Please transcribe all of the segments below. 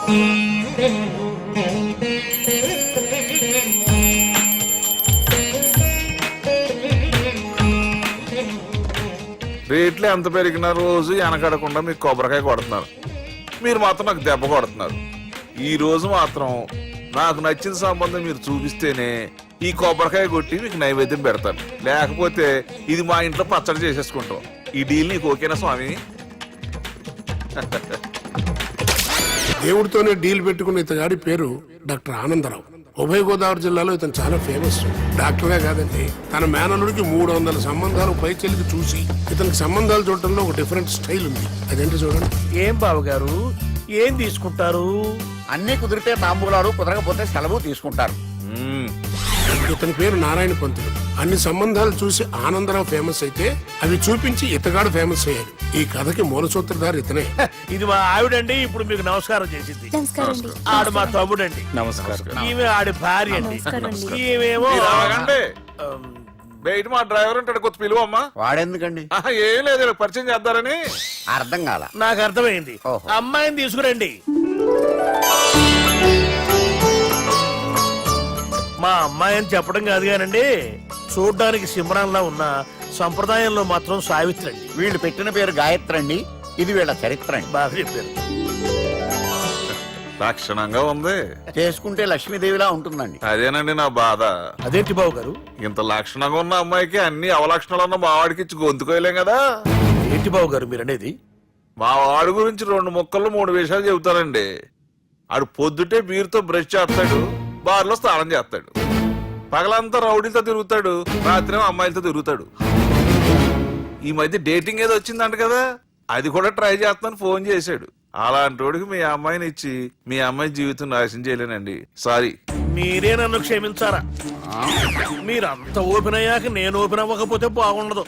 రేట్లు ఎంత పెరిగినా రోజు వెనకడకుండా మీకు కొబ్బరికాయ కొడుతున్నారు, మీరు మాత్రం నాకు దెబ్బ కొడుతున్నారు. ఈ రోజు మాత్రం నాకు నచ్చిన సంబంధం మీరు చూపిస్తేనే ఈ కొబ్బరికాయ కొట్టి మీకు నైవేద్యం పెడతాను, లేకపోతే ఇది మా ఇంట్లో పచ్చడి చేసేసుకుంటాం. ఈ డీల్ నీకు ఓకేనా స్వామి? దేవుడితోనే డీల్ పెట్టుకున్న ఇతగాడి పేరు డాక్టర్ ఆనందరావు. ఉభయ గోదావరి జిల్లాలో ఇతను చాలా ఫేమస్. డాక్టర్గా కాదండి, తన మేనలుడికి 300 సంబంధాలు పైచెలికి చూసి ఇతనికి సంబంధాలు చూడటంలో ఒక డిఫరెంట్ స్టైల్ ఉంది. అదేంటి చూడండి. ఏం బాబు గారు, ఏం తీసుకుంటారు? అన్ని కుదిరితే తాంబూలాలు, కుదరకపోతే సెలవు తీసుకుంటారు. ఇతని పేరు నారాయణ పంతులు. అన్ని సంబంధాలు చూసి ఆనందరావు ఫేమస్ అయితే అవి చూపించి ఇతగాడు ఫేమస్ అయ్యాడు. ఈ కథకి మూల సూత్రధారి ఇతనే. ఇది మా ఆవిడండి, ఇప్పుడు మీకు నమస్కారం చేసింది. ఆడు మా తమ్ముడండి. నమస్కారం. ఈమె ఆడి భార్య అండి. ఈమెమో బయట మా డ్రైవర్ ఉంటాడు, కొత్త పిలువమ్మా. వాడెందుకండి? ఏం లేదు, పరిచయం చేద్దారని. అర్థం కాల. నాకు అర్థమైంది. అమ్మాయిని తీసుకురండి. మా అమ్మాయి అని చెప్పడం కాదు కానండి, చూడ్డానికి సింహరాన్లా ఉన్న సంప్రదాయంలో మాత్రం సావిత్రి అండి. వీళ్ళు పెట్టిన పేరు గాయత్రి అండి. ఇది వీళ్ళ చరిత్ర అండి. బాగా చెప్పారు. లక్షణంగా ఉంది. చేసుకుంటే లక్ష్మీదేవిలా ఉంటుందండి. అదేనండి నా బాధ. అదేంటి బాబు గారు, ఇంత లక్షణంగా ఉన్న అమ్మాయికి అన్ని అవలక్షణాలు ఉన్న మావాడికి ఇచ్చి గొంతుకోయలేం కదా? ఏంటి బాబు గారు మీరు అనేది? మా వాడి గురించి 2 ముక్కల్లో 3 విషయాలు చెబుతానండి. ఆడు పొద్దుటే బీరుతో బ్రష్ చేస్తాడు, బార్లో స్నానం చేస్తాడు, పగలంతా రౌడీలతో తిరుగుతాడు, రాత్రి అమ్మాయిలతో తిరుగుతాడు. ఈ మధ్య డేటింగ్ ఏదో వచ్చిందంట కదా, అది కూడా ట్రై చేస్తాను ఫోన్ చేశాడు. అలాంటి వాడికి మీ అమ్మాయిని ఇచ్చి మీ అమ్మాయి జీవితం నాశనం చేయలేనండి. సారీ. మీరే నన్ను క్షమించారా? మీరంత ఓపెన్ అయ్యాక నేను ఓపెన్ అవ్వకపోతే బాగుండదు.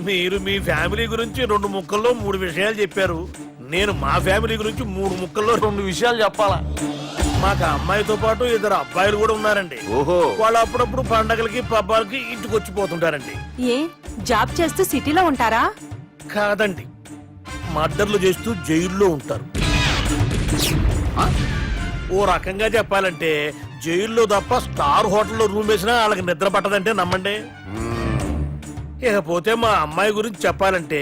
మీరు మీ ఫ్యామిలీ గురించి 2 ముక్కల్లో 3 విషయాలు చెప్పారు. నేను మా ఫ్యామిలీ గురించి 3 ముక్కల్లో 2 విషయాలు చెప్పాలా? మాకు అమ్మాయితో పాటు 2 అబ్బాయిలు కూడా ఉన్నారండి. ఓహో. వాళ్ళు అప్పుడప్పుడు పండగలకి పబ్బాలకి ఇంటికి వచ్చిపోతుంటారండి. ఏ జాబ్ చేస్తూ సిటీలో ఉంటారా? కాదండి, మర్డర్లు చేస్తూ జైల్లో ఉంటారు. ఓ రకంగా చెప్పాలంటే జైల్లో తప్ప స్టార్ హోటల్లో రూమ్ వేసినా వాళ్ళకి నిద్ర పట్టదంటే నమ్మండి. ఇకపోతే మా అమ్మాయి గురించి చెప్పాలంటే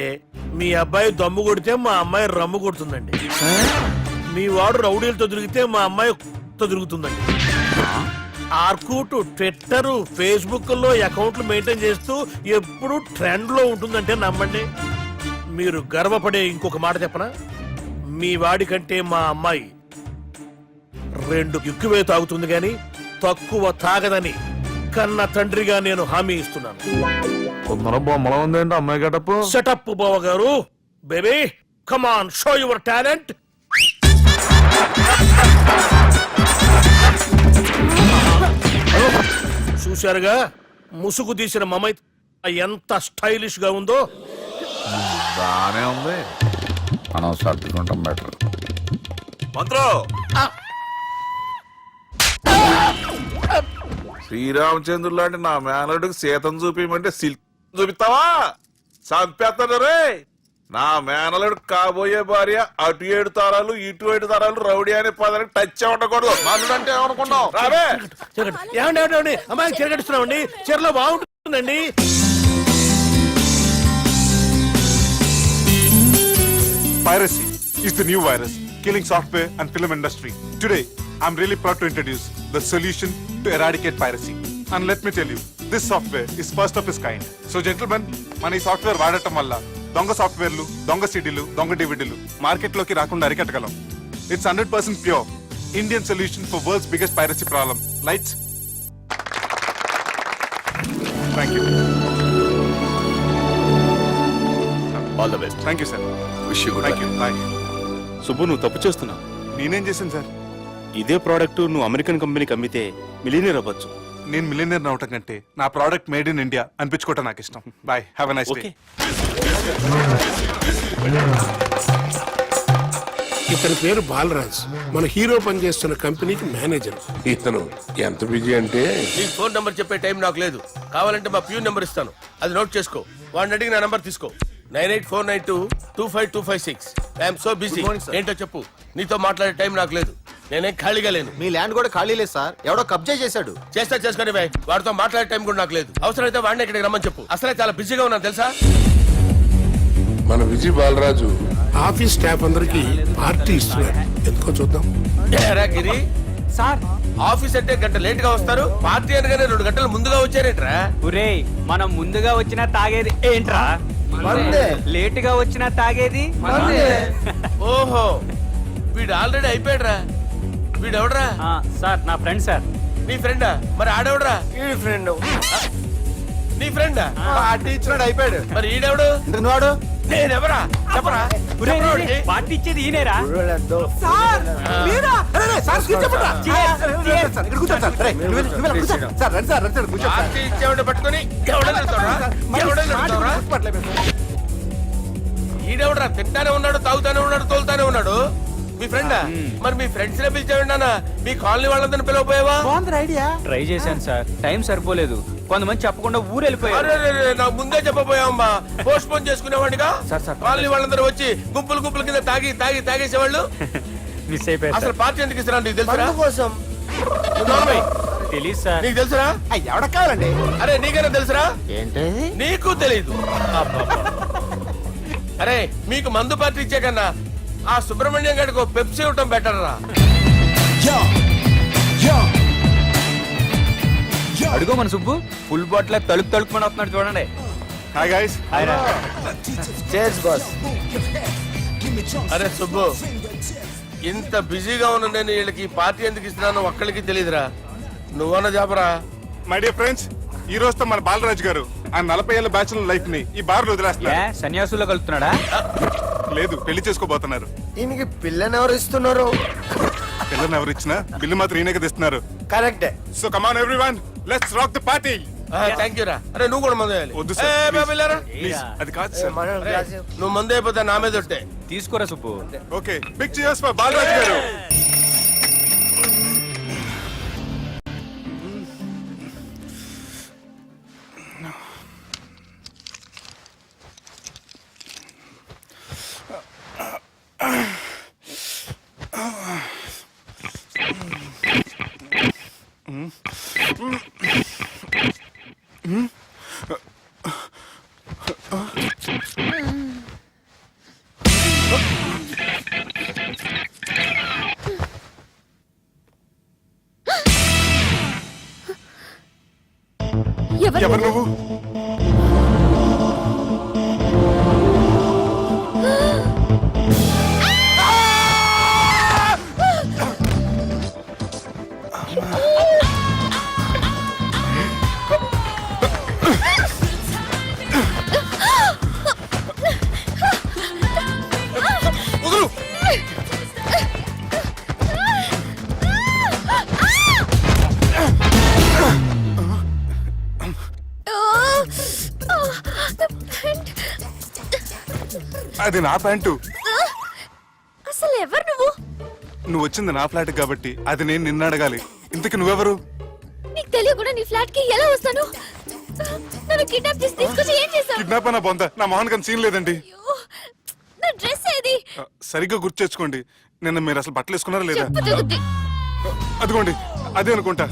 మీ అబ్బాయి దమ్ము కొడితే మా అమ్మాయి రమ్ము కొడుతుందండి. మీ వాడు రౌడీలతో తిరిగితే మా అమ్మాయి తిరుగుతుందండి. ఆర్కూట్, ట్విట్టర్, ఫేస్బుక్ లో అకౌంట్లు మెయింటైన్ చేస్తూ ఎప్పుడు ట్రెండ్ లో ఉంటుందంటే నమ్మండి. మీరు గర్వపడే ఇంకొక మాట చెప్పనా? మీ వాడి కంటే మా అమ్మాయి 2 ఎక్కువే తాగుతుంది గాని తక్కువ తాగదని కన్న తండ్రిగా నేను హామీ ఇస్తున్నాను. బొమ్మలా ఉందండి అమ్మాయి గడప. సెటప్ బావ గారు. Baby come on, show your talent. చూశారుగా, ముసుగు తీసిన మమై ఎంత స్టైలిష్ గా ఉందో. బానే ఉంది. మనం సర్దుకుంటాం బెటర్. మంత్రో, శ్రీరామచంద్రుడు లాంటి నా మేనరుడికి సీతను చూపించమంటే సిల్క్ చూపిస్తావా? చంపేస్తాడు రే. నా మేనలుడు కాబోయే భార్య అటు 7 తారాలు ఇటు 7 తారాలు రౌడీ అనే పదానికి టచ్ ఉండకూడదు. మనడు అంటే ఏమనుకున్నావు? రావే. ఏమండి అమ్మాయికి చిరగడుస్తున్నామండి, చీరలో బాగుంటుందండి. Piracy is the new virus killing software and film industry. Today, I'm really proud to introduce the solution to eradicate piracy. And let me tell you, this software is first of its kind. So gentlemen, మన ఈ software వాడటం వల్ల దొంగ సాఫ్ట్వేర్లు, దొంగ సీడీలు, దొంగ డివిడీలు మార్కెట్లోకి రాకుండా అరికట్టగలం. It's 100% pure Indian solution for world's biggest piracy problem. Lights. Thank you. All the best. Thank you, sir. Wish you good Thank you. Bye. Subbu, నువ్వు తప్పు చేస్తున్నావు. నేనేం చేశాను సార్? ఇదే ప్రోడక్ట్ నువ్వు అమెరికన్ కంపెనీకి అమ్మితే మిలియనీర్ అవ్వచ్చు. నేను మిలియనర్ అవటం కంటే నా ప్రోడక్ట్ మేడ్ ఇన్ ఇండియా అనిపించుకోవటం నాకు ఇష్టం. Boy, have a nice day. ఇతని పేరు బాలరాజ్. మన హీరో పనిచేస్తున్న కంపెనీకి మేనేజర్. ఇతను ఎంత బిజీ అంటే నీకు ఫోన్ నంబర్ చెప్పే టైం నాకు లేదు. కావాలంటే మా ప్యూన్ నెంబర్ ఇస్తాను, అది నోట్ చేసుకో. వాడిని అడిగి నా నంబర్ తీసుకో. 9849225256. I'm so busy. ఏంటో చెప్పు. నీతో మాట్లాడే టైం నాకు లేదు. నేనేం ఖాళీగా లేను. మీ ల్యాండ్ కూడా ఖాళీ లేదు సార్, ఎవడో కబ్జా చేశాడు. చేస్తా చేసుకుని బాయ్, వాడితో మాట్లాడే టైం కూడా నాకు లేదు. అవసరమైతే వాడిని ఇక్కడికి రమ్మని చెప్పు. అసలే చాలా బిజీగా ఉన్నాను తెలుసా. మన విజయ్ బాలరాజు ఆఫీస్ స్టాఫ్ అందరికి పార్టీ ఇస్తున్నాడు, ఎందుకో చూద్దాం. ఏరా గిరి సార్ ఆఫీస్ అంటే గంట లేట్ గా వస్తారు, పార్టీ అనగానే 2 గంటలు ముందుగా వచ్చారేట్రా? ఒరే మనం ముందుగా వచ్చినా తాగేది ఏంట్రా? లేట్ గా వచ్చినా తాగేది ఓహో వీడు ఆల్రెడీ అయిపోయాడురా. వీడెవడరా? సార్ నా ఫ్రెండ్ సార్. నీ ఫ్రెండా? మరి ఆడెవడరా? ఈ ఫ్రెండ్ నీ ఫ్రెండా? పార్టీ ఇచ్చినాడు, అయిపోయాడు. మరి ఈడెవడు? ఇంతకు వాడు నేనెవరా చెప్పరా? చెప్పరా వాడికి? పార్టీ ఇచ్చేది ఈయనేరా? పార్టీ ఇచ్చేవాడిని పట్టుకొని ఎవడని అడుగుతావురా? ఎవడని అడుగుతావురా? ఈడెవడరా? తింటానే ఉన్నాడు, తాగుతానే ఉన్నాడు, తోలుతానే ఉన్నాడు. మీ ఫ్రెండా? మరి మీ ఫ్రెండ్స్ నే పిలిచేవాడినా? మీ కాలనీ వాళ్ళందరినీ పిలవపోయావా? ట్రై చేశాను సార్, టైం సరిపోలేదు. కొంతమంది చెప్పకుండా ఊరు వెళ్ళిపోయారు. అరే నాకు ముందే చెప్పపోయావమ్మా, పోస్ట్ పోన్ చేసుకునేవాడిగా. సార్. కాలనీ వాళ్ళందరూ వచ్చి గుంపులు గుంపుల కింద తాగేసేవాళ్ళు. మిస్ అయిపోయారు అసలు పార్టీ ఎందుకు ఇస్తున్నా నీకు తెలుసురా? కోసం తెలియదు సార్. నీకు తెలుసురా? ఎవడ కావాలండి? అరే నీకైనా తెలుసురా? ఏంటి నీకు తెలీదు. అరే మీకు మందు పార్టీ ఇచ్చే కన్నా ఆ సుబ్రహ్మణ్యం గారికి పెప్సీ ఇవ్వటం బెటర్ రా. అడుగో మన సుబ్బు ఫుల్ బాటిల్ తలుపుకొని వస్తున్నాడు చూడండి. Hi guys. Chairs boss. అరే సుబ్బు, ఇంత బిజీగా ఉన్న నేను వీళ్ళకి ఈ పార్టీ ఎందుకు ఇస్తున్నాను ఒక్కడికి తెలియదురా. నువ్వన్న చెప్పరా? మై డియర్ ఫ్రెండ్స్, ఈ రోజుతో మన బాలరాజు గారు ఆ 40 ఏళ్ల బ్యాచులర్ లైఫ్ ని ఈ బార్ లో వదిలేస్తున్నారు. సన్యాసుల్లో కలుపుతున్నాడా? లేదు, పెళ్లి చేసుకోబోతున్నారు. ఈయనకి పిల్లని ఎవరు ఇస్తున్నారు? పిల్లని ఎవరు ఇచ్చినా బిల్లు మాత్రం ఈయనకే తెస్తున్నారు. కరెక్టే. So come on everyone, let's rock the party. Thank you రా. అరే నువ్వు కూడా మందు వేయాలి. వద్దు ఏ, సార్, బాబు వెళ్ళారా? ప్లీజ్. అది కాదు సార్. అరే, నువ్వు మందు అయిపోతే నా మీద ఒట్టే. తీసుకోరా Subbu. Okay, big cheers for Balaraju గారు. ఎవరు నువ్వు? అది నా ప్యాంటు. అసలు ఎవరు నువ్వు? నువ్వు వచ్చింది నా ఫ్లాట్ కాబట్టి అది నేను నిన్ను అడగాలి. ఇంతకి నువ్వెవరు? నీకు తెలియకుండా నీ ఫ్లాట్ కి ఎలా వస్తాను? నన్ను కిడ్నాప్ చేసి తీసుకొచ్చి ఏం చేశావు? కిడ్నాప్ అన్న బొంద, నా మోహన్ కన్ సీన్ లేదండి. నా డ్రెస్ ఏది? సరిగ్గా గుర్తు తెచ్చుకోండి, నిన్న మీరు అసలు బట్టలు వేసుకున్నారా లేదా? చెప్పు తెగుద్ది. అదిగోండి, అదే అనుకుంటా.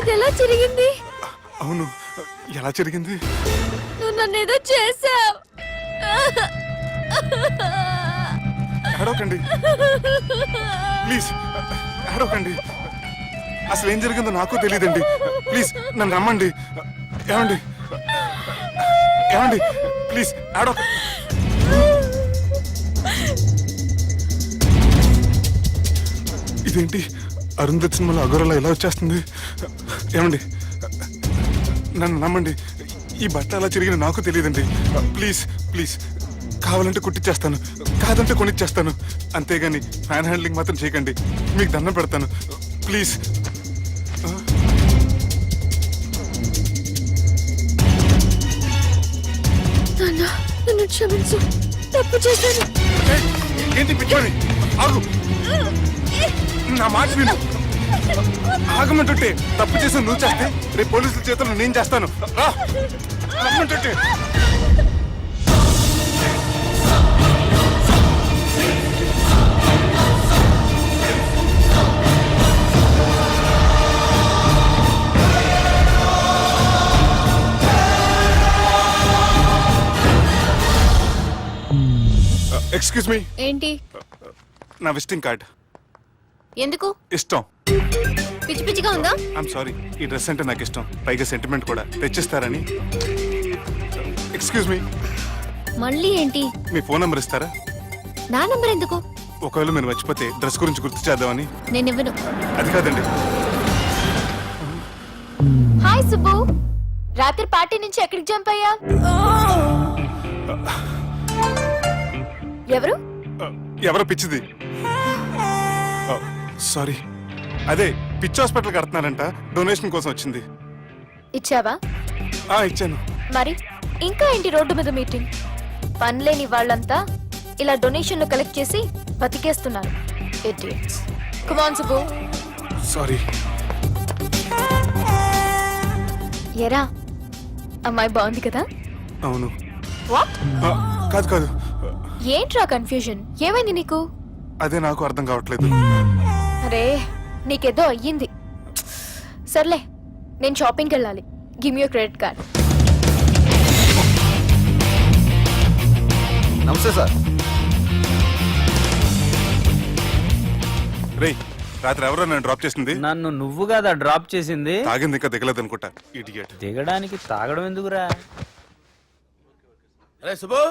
ఇది ఎలా జరిగింది? అవును, ఎలా జరిగింది? నువ్వు నన్ను ఏదో చేసావు. ఏడవకండి ప్లీజ్, ఏడవకండి. అసలు ఏం జరిగిందో నాకు తెలియదండి. ప్లీజ్ నన్ను రమ్మండి. ఏమండి ఏమండి ప్లీజ్ ఏడవ. ఇదేంటి అరుంధతి సినిమాలో అగోరలా ఎలా వచ్చేస్తుంది? ఏమండి నన్ను నమ్మండి, ఈ బట్ట అలా చిరిగిన నాకు తెలియదండి. ప్లీజ్ ప్లీజ్, కావాలంటే కుట్టిచ్చేస్తాను, కాదంటే కొనిచ్చేస్తాను. అంతేగాని ఫ్యాన్ హ్యాండ్లింగ్ మాత్రం చేయకండి, మీకు దండం పెడతాను ప్లీజ్. నన్ను క్షమించు, తప్పు చేశాను. ఏంటి పిచ్చోని? ఆగు, నా మాట విను. ఆగమంటుంటే తప్పు చేసి నువ్వు చేస్తే రేపు పోలీసుల చేతుల్లో నేను చేస్తాను. రా, రమ్మంటుంటే. ఎక్స్క్యూజ్ మీ, ఏంటి? నా విజిటింగ్ కార్డ్. ఎందుకు? ఇష్టం. పిచ్చి పిచ్చిగా ఉందా? ఐఎమ్ సారీ, ఈ డ్రెస్ అంటే నాకు ఇష్టం, పైగా సెంటిమెంట్ కూడా. తెచ్చిస్తారని. ఎక్స్క్యూజ్ మీ, మళ్ళీ ఏంటి? మీ ఫోన్ నెంబర్ ఇస్తారా? నా నంబర్ ఎందుకు? ఒకవేళ మీరు మర్చిపోతే డ్రెస్ గురించి గుర్తు చేద్దామని. నేను ఇవ్వను. అది కాదండి. హాయ్ సుబ్బు, రాత్రి పార్టీ నుంచి ఎక్కడికి జంప్ అయ్యా? ఎవరు? ఎవరో పిచ్చిది. సారీ, అదే పిచ్చి హాస్పిటల్ కడుతున్నారంట, డొనేషన్ కోసం వచ్చింది. ఇచ్చావా? ఇచ్చాను. మరి ఇంకా ఏంటి రోడ్డు మీద మీటింగ్? పనిలేని వాళ్ళంతా ఇలా డొనేషన్లు కలెక్ట్ చేసి బతికేస్తున్నారు. Idiots. Come on, Subbu. Sorry. ఎరా, అమ్మాయి బాగుంది కదా? అవును. వాట్? కాదు కాదు, ఏంట్రా కన్ఫ్యూజన్? ఏమైంది నీకు? అదే నాకు అర్థం కావట్లేదు. అరే, నీకేదో అయ్యింది. సర్లే, నేను షాపింగ్కి వెళ్ళాలి. Give me your credit card. నమస్తే సార్. రేయ్, రాత్రి ఎవరో నన్ను డ్రాప్ చేసింది? నన్ను నువ్వు కదా డ్రాప్ చేసింది. తాగింది ఇంకా దిగలేదు అనుకుంటా. ఇడియట్. దిగడానికి తాగడం ఎందుకురా? అరే సుబ్బు,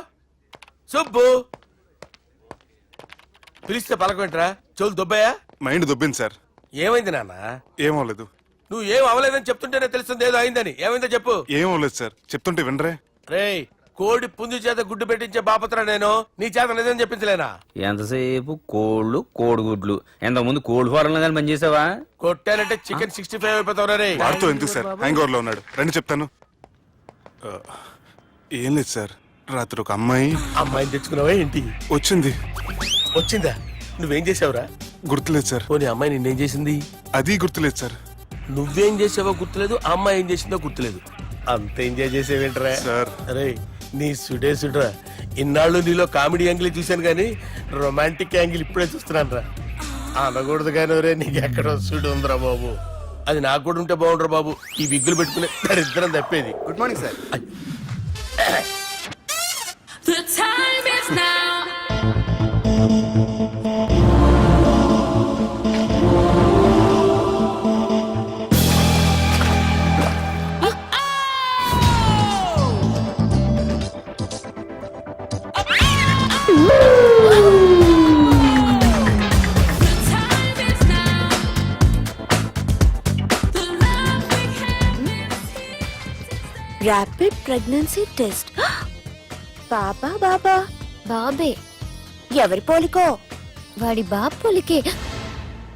సుబ్బు పిలిస్తే పలకమేంట్రా? చెవులు దొబ్బాయా? Mind దొబ్బింది sir. ఏమైంది నాన్న? ఏమవలేదు. నువ్వు ఏం అవలేదని చెప్తుంటేనే తెలుస్తుంది ఏదో అయిందని. ఏమైందో చెప్పు. ఏమవలేదు సార్, చెప్తుంటే వినరే. రేయ్, కోడి పుంజు చేత గుడ్డు పెట్టించే బాపత్రా నేను. నీ చేత నిజం చెప్పించలేనా? ఎంతసేపు కోళ్ళు కోడిగుడ్లు. ఎంతకుముందు కోడి ఫారంలో కానీ పనిచేసావా? కొట్టానంటే చికెన్ 65 అయిపోతావు రే. వాడితో ఎందుకు సార్, హ్యాంగ్ ఓవర్ లో ఉన్నాడు. రండి చెప్తాను. ఏం లేదు సార్, రాత్రి ఒక అమ్మాయిని తెచ్చుకున్నావా ఏంటి? వచ్చింది. వచ్చిందా? నువ్వేం చేసావురా? గుర్తులేదు సార్. పోనీ అమ్మాయి నిన్నేం చేసింది? అది గుర్తులేదు సార్. నువ్వేం చేసావో గుర్తులేదు, ఆ అమ్మాయి ఏం చేసిందో గుర్తులేదు. అంత ఎంజాయ్ చేసేవేంట్రా సార్? అరే నీ సుడే సుడ్రా. ఇన్నాళ్ళు నీలో కామెడీ యాంగిల్ చూశాను కానీ రొమాంటిక్ యాంగిల్ ఇప్పుడే చూస్తున్నాను రా. అనకూడదు కానీ రే, నీకు ఎక్కడో సుడు ఉందిరా బాబు. అది నాకు కూడా ఉంటే బాగుండ్రా బాబు. ఈ విగ్గులు పెట్టుకునే దరిద్రం తప్పేది. Good morning sir. The time is now. Rapid pregnancy test. బాబా బాబా బాబే. ఎవరి పోలికో? వాడి బాబు పోలికే.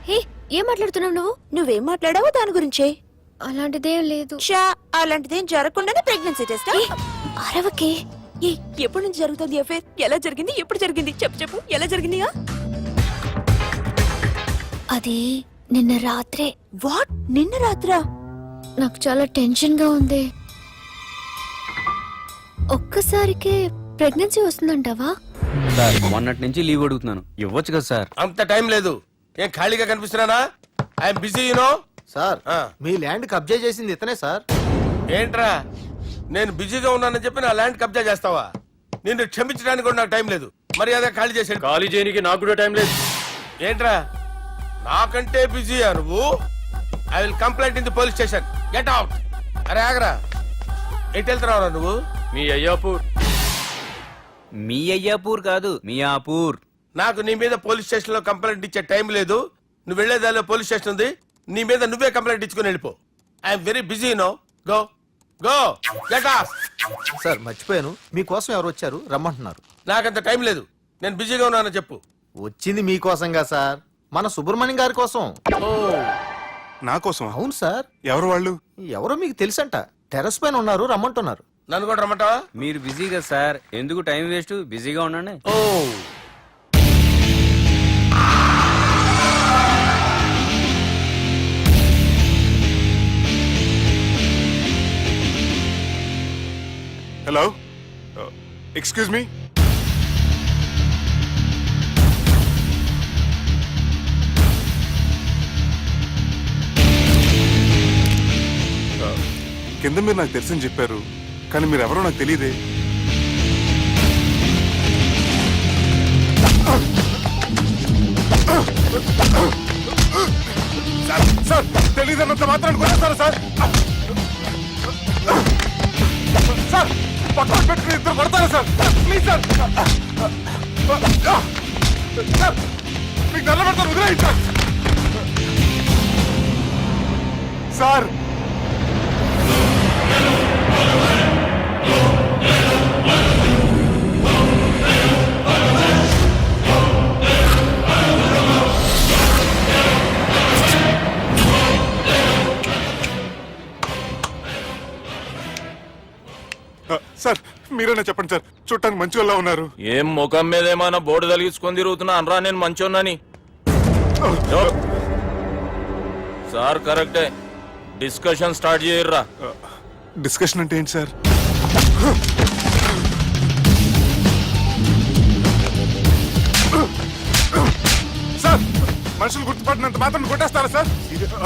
హే, ఏం మాట్లాడుతున్నావు నువ్వు? నువ్వేం మాట్లాడావో దాని గురించే. అలాంటిదేం లేదు. అలాంటిదేం జరగకుండానే ప్రెగ్నెన్సీ టెస్ట్? అరవకే. ఎప్పటి నుంచి జరుగుతుంది అఫేర్? ఎలా జరిగింది? ఎప్పుడు జరిగింది? చెప్పు చెప్పు, ఎలా జరిగింది? అది నిన్న రాత్రే. వాట్? నిన్న రాత్రా? నాకు చాలా టెన్షన్ గా ఉంది. ఒక్కసారికే ప్రెగ్నెన్సీ వస్తుందంటావా? సార్, మొన్నటి నుంచి లీవ్ అడుగుతున్నాను, ఇవ్వచ్చు కదా సార్? అంత టైం లేదు. ఏం ఖాళీగా కనిపిస్తున్నానా? I'm busy you know. సార్, మీ ల్యాండ్ కబ్జా చేసింది ఇతనే సార్. ఏంట్రా, నేను బిజీగా ఉన్నానని చెప్పి నా ల్యాండ్ కబ్జా చేస్తావా? నిన్ను క్షమించడానికి కూడా నాకు టైం లేదు. మర్యాద ఖాళీ చేసాడు. ఖాళీ చేయడానికి నాకు కూడా టైం లేదు. ఏంట్రా, నాకంటే బిజీయా నువ్వు? I will complaint in the police station. Get out. అరే ఆగరా, ఎటు వెళ్తున్నావురా నువ్వు? మీ అయ్యాపూర్. మీ అయ్యాపూర్ కాదు, మియాపూర్. నాకు నీ మీద పోలీస్ స్టేషన్ లో కంప్లైంట్ ఇచ్చే టైం లేదు. నువ్వు వెళ్లేదాలో పోలీస్ స్టేషన్ ఉంది. నీ మీద నువ్వే కంప్లైంట్ ఇచ్చుకుని వెళ్ళిపో. I'm very busy no. Go go get off. Sir, మర్చిపోయాను, మీకోసం ఎవరు వచ్చారు, రమ్మంటున్నారు. నాకంత టైం లేదు, నేను బిజీగా ఉన్నానని చెప్పు. వచ్చింది మీకోసంగా సార్, మన సుబ్రహ్మణ్యం గారి కోసం. ఓ, నా కోసం? అవును సార్. ఎవరు వాళ్ళు? ఎవరో మీకు తెలుసంట. టెర్రస్ పైన ఉన్నారు, రమ్మంటున్నారు. నన్ను కూడా రమ్మంటావా? మీరు బిజీ కదా సార్, ఎందుకు టైం వేస్ట్? బిజీగా ఉండండి. ఓ, హలో, ఎక్స్క్యూజ్ మీ. కింద మీరు నాకు తెలుసని చెప్పారు, కానీ మీరు ఎవరో నాకు తెలియదే. తెలియదన్నంత మాత్రాన్ని కొట్టేస్తారా సార్? సార్ పక్కన పెట్టుకుని ఇద్దరు కొడతారా సార్? Please sir. సార్ మీకు నల్ల పెడతారు, వదిలేయండి సార్. సార్ సార్ మీరైనా చెప్పండి సార్, చూడటానికి మంచి వాళ్ళ ఉన్నారు. ఏం ముఖం మీద ఏమైనా బోర్డు తలిగించుకొని తిరుగుతున్నా అనరా నేను మంచోన్నాని. సార్ కరెక్టే, డిస్కషన్ స్టార్ట్ చేయర్రా. డిస్కషన్ అంటే ఏంటి సార్? సార్ మనుషులు గుర్తుపట్టినంత మాత్రం కొట్టేస్తారా సార్?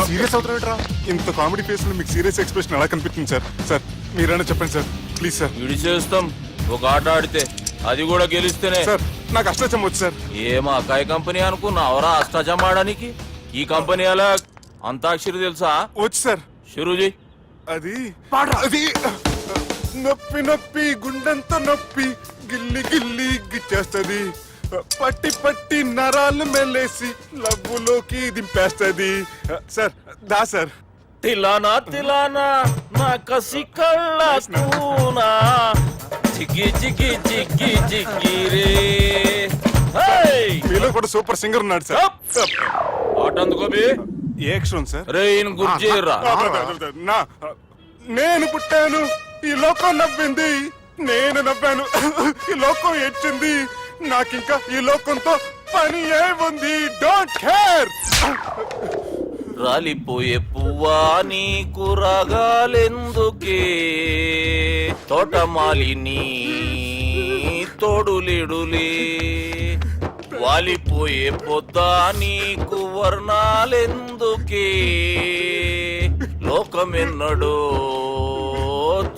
సీరియస్ అవుతారా? ఇంత కామెడీ ఫేస్ లో మీకు సీరియస్ ఎక్స్ప్రెషన్ ఎలా కనిపిస్తుంది సార్? సార్ మీరైనా చెప్పండి సార్, ప్లీజ్ సార్. విడిచేస్తాం ఒక ఆట ఆడితే, అది కూడా గెలిస్తేనే. సార్ నాకు అష్టచం వచ్చు సార్. ఏం అకాయ కంపెనీ అనుకున్నావరా అష్టాచం ఆడడానికి? ఈ కంపెనీ అలా అంతాక్షరి తెలుసా? వచ్చు సార్. షురూజీ. అది అది నొప్పి నొప్పి గుండెంత నొప్పి గిల్లి గిల్లి గిచ్చేస్తది, పట్టి పట్టి నరాలు మెల్లేసి లవ్వులోకి దింపేస్తది. సార్ దా సార్. తిలానా తిలానా నా కసి కళ్ళ కూనా జిగి జిగి జిగి జిగి రే. మీలో కూడా సూపర్ సింగర్ ఉన్నాడు సార్. ఆట అందుకోబి. ఏ అక్షరం సార్? రే ఈయన గుర్తు చేయరా. నా నేను పుట్టాను, ఈ లోకం నవ్వింది, నేను నవ్వాను, ఈ లోకం ఏడ్చింది, నాకింకా ఈ లోకంతో పని ఏముంది? Don't care. రాలిపోయే పువ్వా నీకు రాగాలెందుకే, తోటమాలిని తోడులిడులే, వాలిపోయే పొద్దా నీకు వర్ణాలెందుకే, లోకమెన్నడో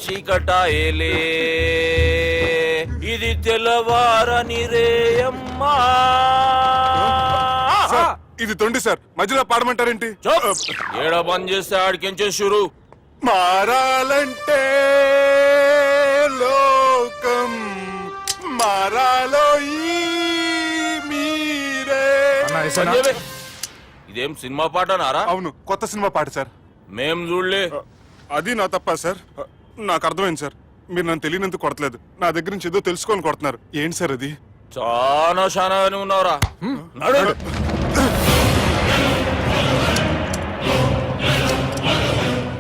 చీకటాయలే, ఇది తెల్లవారని రేయమ్మా. సార్, ఇది తొండి సార్, మధ్యలో పాడమంటారేంటి? ఏడా బంద్ చేస్తే ఆడికించే షురు. మారాలంటే లోకం మారాలో ఈ మీరే. ఇదేం సినిమా పాట నారా? అవును, కొత్త సినిమా పాట సార్. మేం చూడలే. అది నా తప్ప సార్. నాకు అర్థమైంది సార్, మీరు నన్ను తెలియనందుకు కొడతలేదు, నా దగ్గర నుంచి ఏదో తెలుసుకొని కొడుతున్నారు. ఏంటి సార్ అది? చాలా శానాగానే ఉన్నావురా. నడు.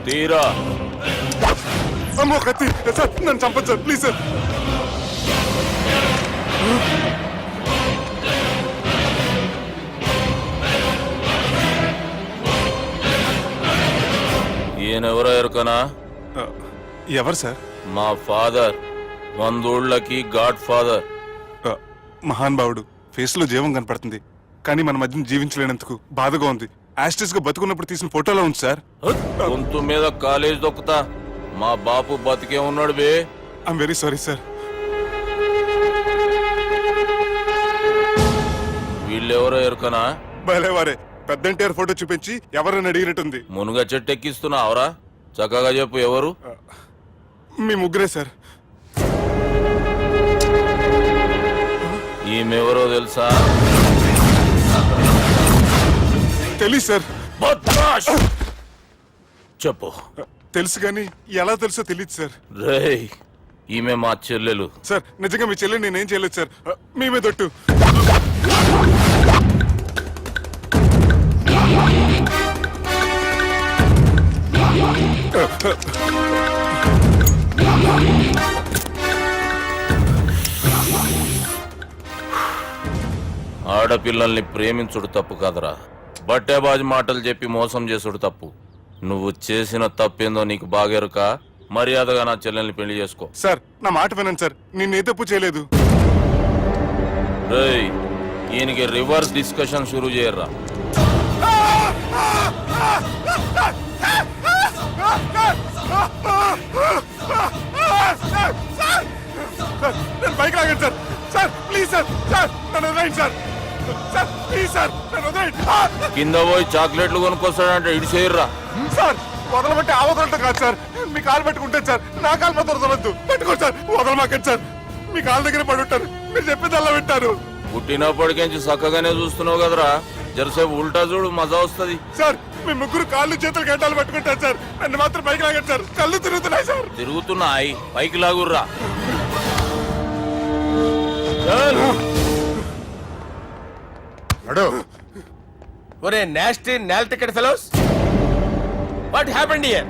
తీరా. అమ్మో కత్తి సార్, నన్ను చంపదు సార్, ప్లీజ్ సార్. ఈయనెవరో ఎరుకనా? ఎవరు సార్? మా ఫాదర్, 100 గాడ్ ఫాదర్. మహాన్ భావుడు, ఫేస్ లో జీవం కనపడుతుంది, కానీ మన మధ్యన జీవించలేనందుకు బాధగా ఉంది. యాస్టిస్ గా బతుకున్నప్పుడు తీసిన ఫోటోలో ఉంది సార్. గొంతు మీద కాలేజ్ దొక్కుతా, మా బాపు బతికే ఉన్నాడు బే. I'm very sorry sir. వీళ్ళెవరో ఎరుకనా? భలేవారే, పెద్ద ఎన్టీఆర్ ఫోటో చూపించి ఎవరని అడిగినట్టుంది. మునుగ చెట్టు ఎక్కిస్తున్నావురా? చక్కగా చెప్పు ఎవరు? మీ ముగ్గురే సార్. ఈమెవరో తెలుసా? తెలుసు సార్. చెప్పు. తెలుసు కానీ ఎలా తెలుసో తెలియదు సార్. రేయ్, ఈమె మా చెల్లెలు. సార్ నిజంగా మీ చెల్లెని నేనేం చేయలేదు సార్, మేమే దొట్టు. ఆడపిల్లల్ని ప్రేమించుడు తప్పు కాదురా, బట్టేబాజు మాటలు చెప్పి మోసం చేసుడు తప్పు. నువ్వు చేసిన తప్పేందో నీకు బాగెరుక. మర్యాదగా నా చెల్లెల్ని పెళ్లి చేసుకో. సార్ నా మాట వినండి సార్, నేనే తప్పు చేయలేదు. రేయ్, ఈయనకి రివర్స్ డిస్కషన్ షురూ చేయర్రా. నేను బైక్ లాగండి sir. Sir please sir, sir నన్ను right sir. Sir please sir నన్ను వదిలేయండి. కింద పోయి చాక్లెట్లు కొనుక్కొస్తాడంటే ఇటు చేయర్రా. సార్ వదలమంటే ఆ వదలటం కాదు సార్, మీ కాలు పెట్టుకుంటాను సార్, నా కాలు మాత్రం వదలొద్దు. పెట్టుకోండి సార్, వదలమాకండి సార్, మీ కాలు దగ్గర పడి ఉంటాను, మీరు చెప్పేది అలా వింటారు. పుట్టినప్పటికేంచి చక్కగానే చూస్తున్నావు కదరా, జరసేపు ఉల్టా చూడు మజా వస్తది. సార్ మీ ముగ్గురు కాళ్ళు చేతులు గంటలు పట్టుకుంటారు సార్, నన్ను మాత్రం పైకి లాగండి సార్, కళ్ళు తిరుగుతున్నాయి సార్. తిరుగుతున్నాయి పైకి లాగుర్రా. ఒరే nasty nail ticket fellows, what happened here?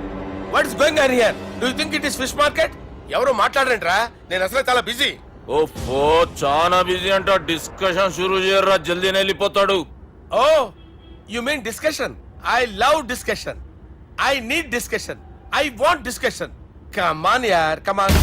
What is going on here? Do you think it is fish market? ఎవరు మాట్లాడరంట్రా, నేను అసలే చాలా బిజీ. ఓ చాలా బిజీ అంట, డిస్కషన్ షురూ చేయర్రా, జల్దీనే వెళ్ళిపోతాడు. Oh you mean discussion? I love discussion, I need discussion, I want discussion. Come on యార్, కమ్ ఆన్.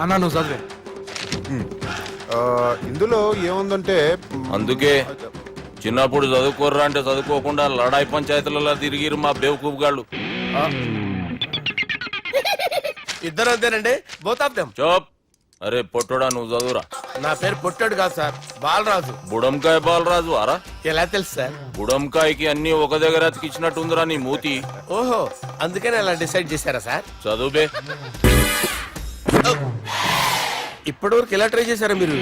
అన్నా నువ్వు చదివే. ఇందులో ఏముందంటే అందుకే చిన్నప్పుడు చదువుకోర్రా అంటే చదువుకోకుండా లడాయి పంచాయతీలలో తిరిగిరు మా బేవకూపు గాళ్ళు. ఇద్దరు అంతేనండి, బోత్ ఆఫ్ దెమ్. చోప్. అరే పొట్టోడా నువ్వు చదువురా. నా పేరు పొట్టాడు కాదు సార్, బాలరాజు. బుడంకాయ బాలరాజు అరా? ఎలా తెలుసు సార్? బుడంకాయకి అన్ని ఒక దగ్గర అతికిచ్చినట్టుందిరా నీ మూతి. ఓహో, అందుకని అలా డిసైడ్ చేశారా సార్? చదువుబే. ఇప్పటివరకు ఎలా ట్రై చేశారా మీరు?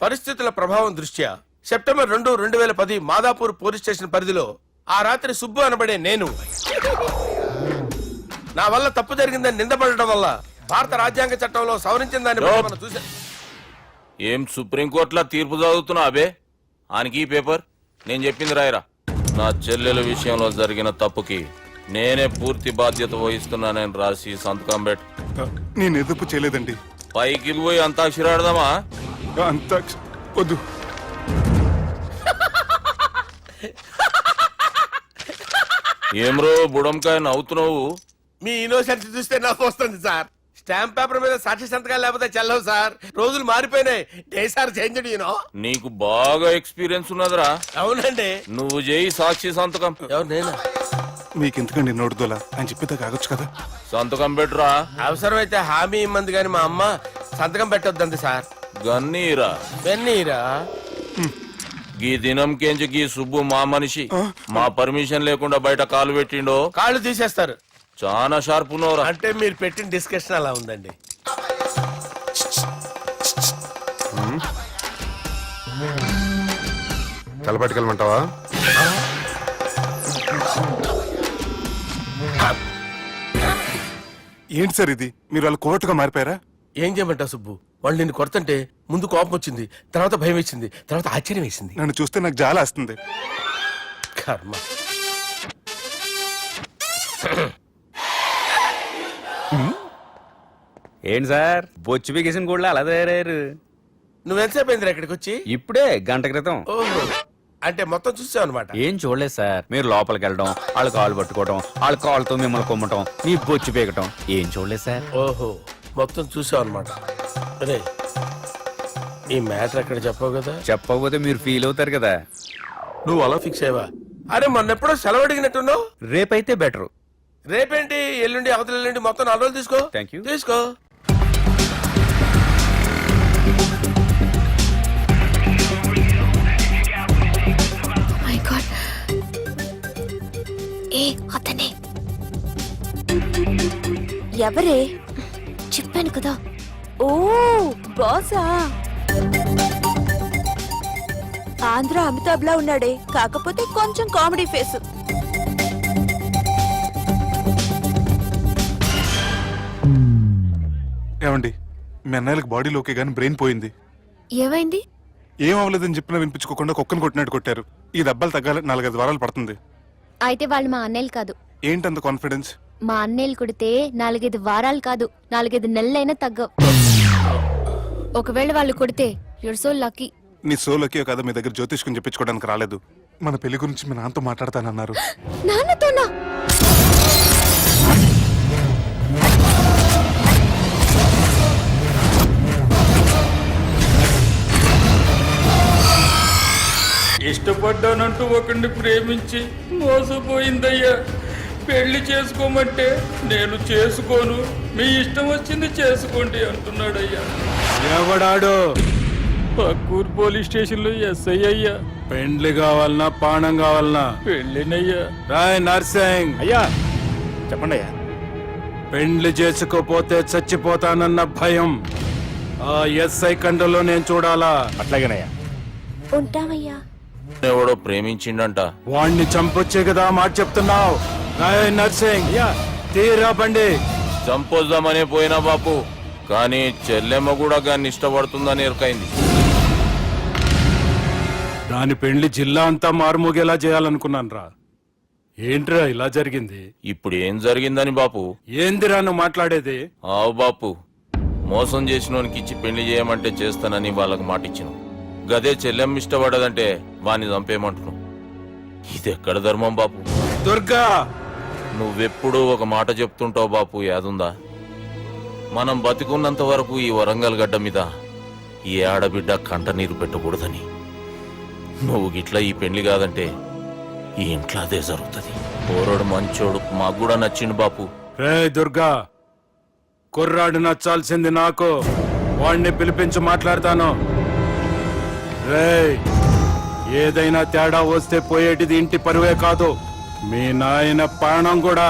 పరిస్థితుల ప్రభావం దృష్ట్యా సెప్టెంబర్ 2, 2010 మాదాపూర్ పోలీస్ స్టేషన్ పరిధిలో ఆ రాత్రి సుబ్బు అనబడే నేను నా వల్ల తప్పు జరిగిందని నిందపడటం వల్ల భారత రాజ్యాంగ చట్టంలో సవరించిన దాన్ని బట్టి మనం చూసా. ఏం సుప్రీంకోర్టులో తీర్పు చదువుతున్నా అబే? ఆనికి ఈ పేపర్ నేను చెప్పింది రాయరా. నా చెల్లెల విషయంలో జరిగిన తప్పుకి నేనే పూర్తి బాధ్యత వహిస్తున్నానని రాసి సంతకం పెట్టు. నేను ఎదుపు చేయలేదండి. పైకి పోయి అంతాక్షరి ఆడదామా? అంత వద్దు. ఏం రో బుడంకాయ నవ్వుతున్నావు? మీ ఇన్నోసెన్స్ చూస్తే నాకు వస్తుంది సార్. స్టాంప్ పేపర్ మీద సాక్షి సంతకాలు లేకపోతే చెల్లవు సార్. రోజులు మారిపోయినాయి, days are changed you know. నీకు బాగా ఎక్స్పీరియన్స్ ఉన్నదిరా. అవునండి. నువ్వు చేయి సాక్షి సంతకం. ఎవరు నేనా? మీకు ఎందుకండి నోడుదోలా, ఆయన చెప్పేదా కాగొచ్చు కదా. సంతకం పెట్టురా. అవసరమైతే హామీ ఇమ్మంది కానీ మా అమ్మ సంతకం పెట్టొద్దండి సార్. గన్నీరా వెన్నీరా? గీ దినంకేంచి గీ సుబ్బు మా మనిషి. మా పర్మిషన్ లేకుండా బయట కాలు పెట్టిండో కాళ్ళు తీసేస్తారు. చాలా షార్ప్ ఉన్నవరా. అంటే మీరు పెట్టిన డిస్కషన్ అలా ఉందండి. తలపట్టుకెళ్ళమంటావా? ఏంటి సార్ ఇది, మీరు వాళ్ళు కోర్టుగా మారిపోయారా? ఏం చేయమంటావు సుబ్బు? వాళ్ళు నిన్ను కొడుతుంటే ముందు కోపం వచ్చింది, తర్వాత భయం వేసింది, తర్వాత ఆశ్చర్యం వేసింది. నన్ను చూస్తే నాకు జాల వస్తుంది. కర్మ. ఏంటి సార్ బొచ్చు బిగేసిన కూడా అలా తయారయ్యారు? నువ్వెంతసేపు అయిందిరా ఇక్కడికి వచ్చి? ఇప్పుడే గంట క్రితం. ఓహో, అంటే మొత్తం చూసావు అనమాట. ఏం చూడలేదు సార్. మీరు లోపలికి వెళ్ళడం, వాళ్ళ కాళ్ళు పట్టుకోవడం, వాళ్ళ కాళ్ళతో మిమ్మల్ని కొమ్మటం, మీ బొచ్చు పీకటం ఏం చూడలేదు సార్. ఓహో, మొత్తం చూసావు అనమాట. అరే ఈ మ్యాటర్ అక్కడ చెప్పావు కదా. చెప్పకపోతే మీరు ఫీల్ అవుతారు కదా. నువ్వు అలా ఫిక్స్ అయ్యవా? అరే మొన్నెప్పుడో సెలవు అడిగినట్టున్నావు. రేపైతే బెటర్. రేపేంటి, ఎల్లుండి, అవతల ఎల్లుండి, మొత్తం 4 రోజులు తీసుకో. Thank you. తీసుకో. మై గాడ్, ఏ అతనే ఎవరే? చెప్పాను కదా. ఓ బాసా. ఆంధ్ర అమితాబ్ లా ఉన్నాడే, కాకపోతే కొంచెం కామెడీ ఫేస్. ఏమండి, మీ అన్నయ్యలకు బాడీలోకే గానీ బ్రెయిన్ పోయింది. ఏమైంది? ఏం అవ్వలేదని చెప్పినా వినిపించుకోకుండా కుక్కను కొట్టినట్టు కొట్టారు. ఈ దెబ్బలు తగ్గాలి 4-5 వారాలు పడుతుంది. అయితే వాళ్ళు మా అన్నయ్యలు కాదు. ఏంటంత కాన్ఫిడెన్స్? మా అన్నయ్యలు కొడితే 4-5 వారాలు కాదు, 4-5 నెలలైనా తగ్గవు. ఒకవేళ వాళ్ళు కొడితే యూర్ సో లక్కీ. నీ సోలోకి కదా మీ దగ్గర జ్యోతిష్కం చెప్పించుకోవడానికి రాలేదు. మన పెళ్లి గురించి మీ నాన్నతో మాట్లాడతానన్నారు. నాన్నతోనా? ఇష్టపడ్డానంటూ ఒకరిని ప్రేమించి మోసపోయిందయ్యా. పెళ్లి చేసుకోమంటే నేను చేసుకోను, మీ ఇష్టం వచ్చింది చేసుకోండి అంటున్నాడయ్యా. ఎవడాడు? పక్కూరు పోలీస్ స్టేషన్ లో ఎస్ఐ అయ్యా. పెండ్లి కావాలనా పానం కావాలనా? పెళ్ళినయ్యా. రాయ్ నర్సింగ్, అయ్యా చెప్పండి అయ్యా. పెండ్లి చేసుకోపోతే చచ్చిపోతానన్న భయం ఆ ఎస్ఐ కండలో నేను చూడాలా? అట్లాగేనయ్యా. ఉంటామయ్యా. ఎవడో ప్రేమించిండంట. వాణ్ణి చంపొచ్చే కదా మాట చెప్తున్నావు? రాయ్ నర్సింగ్, తీరా బండి. చంపొద్దామనే పోయినా బాపు, కానీ చెల్లెమ్మ కూడా గాన్ని ఇష్టపడుతుందని ఎరకైంది. దాని పెండ్లి జిల్లా అంతా మారుమోగేలా చేయాలనుకున్నాను రా. ఏంట్రా ఇలా జరిగింది? ఇప్పుడు ఏం జరిగిందని బాపు? ఏందిరా నువ్వు మాట్లాడేది? ఆవు బాపు, మోసం చేసినోనికి ఇచ్చి పెళ్లి చేయమంటే చేస్తానని వాళ్ళకి మాటిచ్చాను. గదే చెల్లెమ్మ ఇష్టపడదంటే వాణ్ణి చంపేయమంటున్నావు. ఇది ఎక్కడ ధర్మం బాపు? దుర్గా, నువ్వెప్పుడూ ఒక మాట చెప్తుంటావు బాపు, యాదుందా? మనం బతికున్నంత వరకు ఈ వరంగల్ గడ్డ మీద ఈ ఆడబిడ్డ కంట నీరు పెట్టకూడదని. నువ్వు గిట్లా ఈ పెళ్లి కాదంటే ఈ ఇంట్లో అదే జరుగుతుంది. పోరోడు మంచోడు, మాకు కూడా నచ్చిండు బాపు. రే దుర్గా, కుర్రాడు నచ్చాల్సింది నాకు. వాణ్ణి పిలిపించి మాట్లాడతాను. రే, ఏదైనా తేడా వస్తే పోయేటిది ఇంటి పరువే కాదు, మీ నాయన ప్రాణం కూడా.